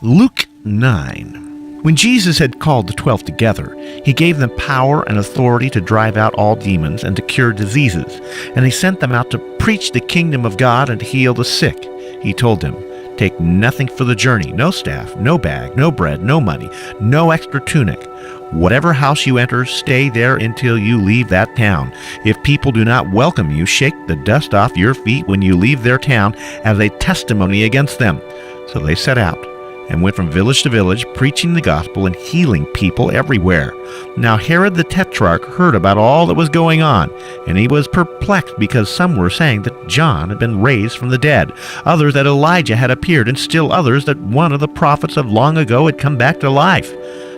Luke 9. When Jesus had called the 12 together, he gave them power and authority to drive out all demons and to cure diseases, and he sent them out to preach the kingdom of God and to heal the sick. He told them, "Take nothing for the journey, no staff, no bag, no bread, no money, no extra tunic. Whatever house you enter, stay there until you leave that town. If people do not welcome you, shake the dust off your feet when you leave their town as a testimony against them." So they set out and went from village to village, preaching the gospel and healing people everywhere. Now Herod the Tetrarch heard about all that was going on, and he was perplexed because some were saying that John had been raised from the dead, others that Elijah had appeared, and still others that one of the prophets of long ago had come back to life.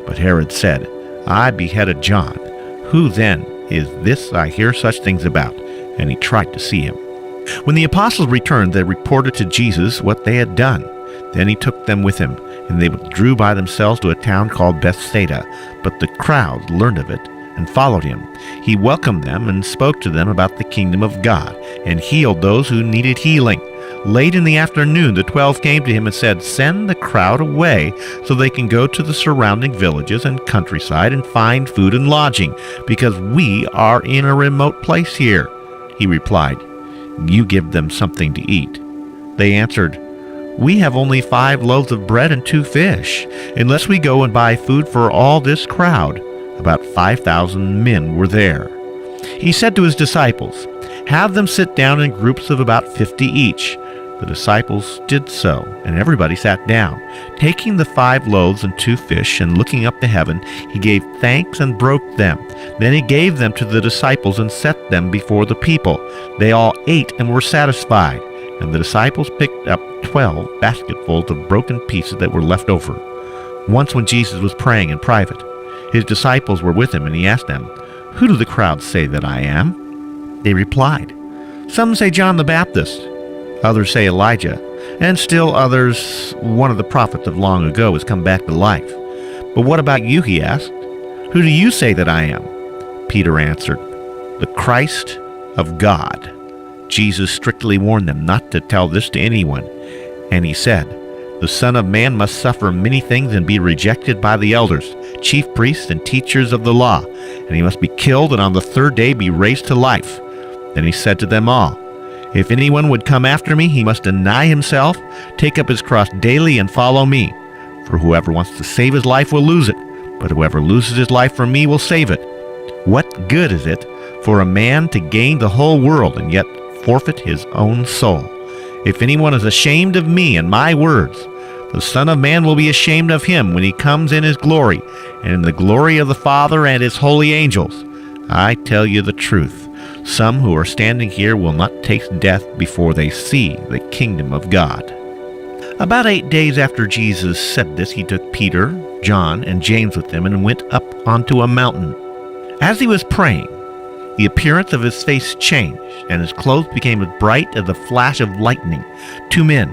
But Herod said, "I beheaded John. Who then is this I hear such things about?" And he tried to see him. When the apostles returned, they reported to Jesus what they had done. Then he took them with him, and they withdrew by themselves to a town called Bethsaida. But the crowds learned of it and followed him. He welcomed them and spoke to them about the kingdom of God, and healed those who needed healing. Late in the afternoon, the 12 came to him and said, "Send the crowd away so they can go to the surrounding villages and countryside and find food and lodging, because we are in a remote place here." He replied, "You give them something to eat." They answered, "We have only 5 loaves of bread and 2 fish, unless we go and buy food for all this crowd." About 5,000 men were there. He said to his disciples, "Have them sit down in groups of about 50 each." The disciples did so, and everybody sat down. Taking the 5 loaves and 2 fish, and looking up to heaven, he gave thanks and broke them. Then he gave them to the disciples and set them before the people. They all ate and were satisfied. And the disciples picked up 12 basketfuls of broken pieces that were left over. Once when Jesus was praying in private, his disciples were with him, and he asked them, "Who do the crowd say that I am?" They replied, "Some say John the Baptist, others say Elijah, and still others one of the prophets of long ago has come back to life." "But what about you?" he asked. "Who do you say that I am?" Peter answered, "The Christ of God." Jesus strictly warned them not to tell this to anyone, and he said, "The Son of Man must suffer many things and be rejected by the elders, chief priests, and teachers of the law, and he must be killed and on the 3rd day be raised to life." Then he said to them all, "If anyone would come after me, he must deny himself, take up his cross daily, and follow me. For whoever wants to save his life will lose it, but whoever loses his life for me will save it. What good is it for a man to gain the whole world and yet forfeit his own soul? If anyone is ashamed of me and my words, the Son of Man will be ashamed of him when he comes in his glory, and in the glory of the Father and his holy angels. I tell you the truth, some who are standing here will not taste death before they see the kingdom of God." About 8 days after Jesus said this, he took Peter, John, and James with him and went up onto a mountain. As he was praying, the appearance of his face changed, and his clothes became as bright as the flash of lightning. 2 men,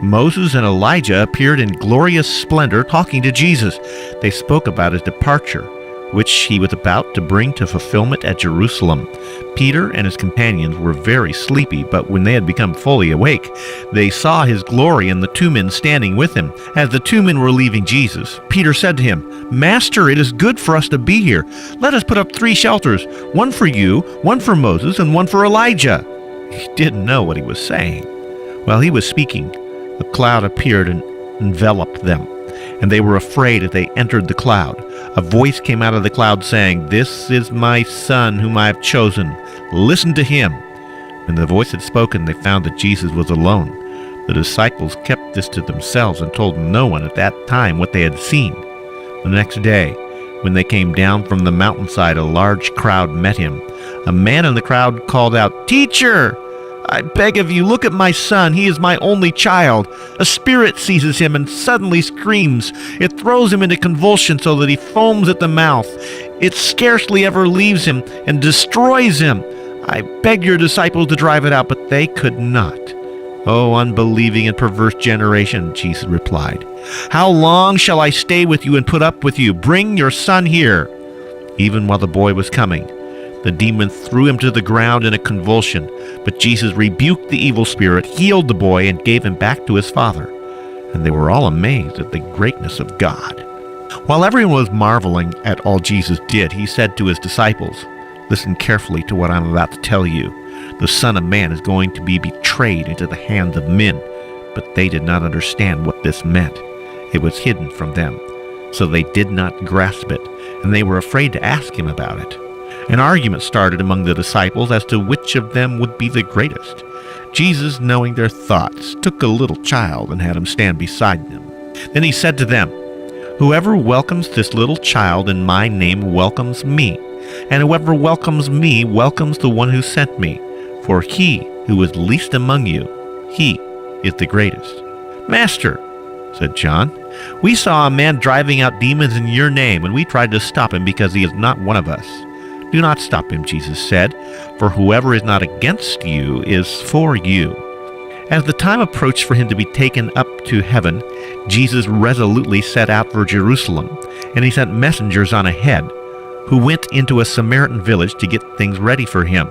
Moses and Elijah, appeared in glorious splendor talking to Jesus. They spoke about his departure, which he was about to bring to fulfillment at Jerusalem. Peter and his companions were very sleepy, but when they had become fully awake, they saw his glory and the 2 men standing with him. As the 2 men were leaving Jesus, Peter said to him, "Master, it is good for us to be here. Let us put up 3 shelters, one for you, one for Moses, and one for Elijah." He didn't know what he was saying. While he was speaking, a cloud appeared and enveloped them, and they were afraid as they entered the cloud. A voice came out of the cloud saying, "This is my Son whom I have chosen. Listen to him." When the voice had spoken, they found that Jesus was alone. The disciples kept this to themselves and told no one at that time what they had seen. The next day, when they came down from the mountainside, a large crowd met him. A man in the crowd called out, "Teacher, I beg of you, look at my son. He is my only child. A spirit seizes him and suddenly screams. It throws him into convulsion so that he foams at the mouth. It scarcely ever leaves him and destroys him. I begged your disciples to drive it out, but they could not." "O unbelieving and perverse generation," Jesus replied, "how long shall I stay with you and put up with you? Bring your son here." Even while the boy was coming, the demon threw him to the ground in a convulsion, but Jesus rebuked the evil spirit, healed the boy, and gave him back to his father. and they were all amazed at the greatness of God. While everyone was marveling at all Jesus did, he said to his disciples, "Listen carefully to what I'm about to tell you. The Son of Man is going to be betrayed into the hands of men." But they did not understand what this meant. It was hidden from them, so they did not grasp it, and they were afraid to ask him about it. An argument started among the disciples as to which of them would be the greatest. Jesus, knowing their thoughts, took a little child and had him stand beside them. Then he said to them, "Whoever welcomes this little child in my name welcomes me, and whoever welcomes me welcomes the one who sent me. For he who is least among you, he is the greatest." "Master," said John, "we saw a man driving out demons in your name, and we tried to stop him because he is not one of us." "Do not stop him," Jesus said, "for whoever is not against you is for you." As the time approached for him to be taken up to heaven, Jesus resolutely set out for Jerusalem, and he sent messengers on ahead, who went into a Samaritan village to get things ready for him.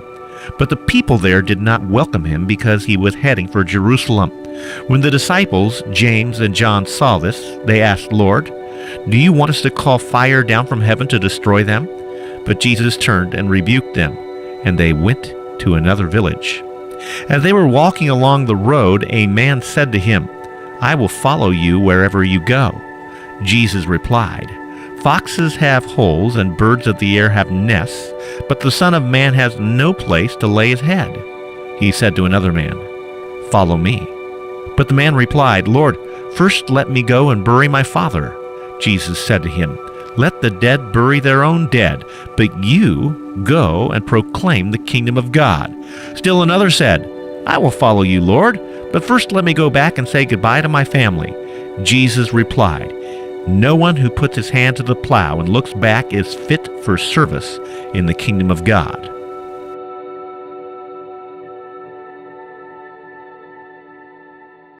But the people there did not welcome him because he was heading for Jerusalem. When the disciples, James and John, saw this, they asked, "Lord, do you want us to call fire down from heaven to destroy them?" But Jesus turned and rebuked them, and they went to another village. As they were walking along the road, a man said to him, "I will follow you wherever you go." Jesus replied, "Foxes have holes and birds of the air have nests, but the Son of Man has no place to lay his head." He said to another man, "Follow me." But the man replied, "Lord, first let me go and bury my father." Jesus said to him, "Let the dead bury their own dead, but you go and proclaim the kingdom of God." Still another said, "I will follow you, Lord, but first let me go back and say goodbye to my family." Jesus replied, "No one who puts his hand to the plow and looks back is fit for service in the kingdom of God."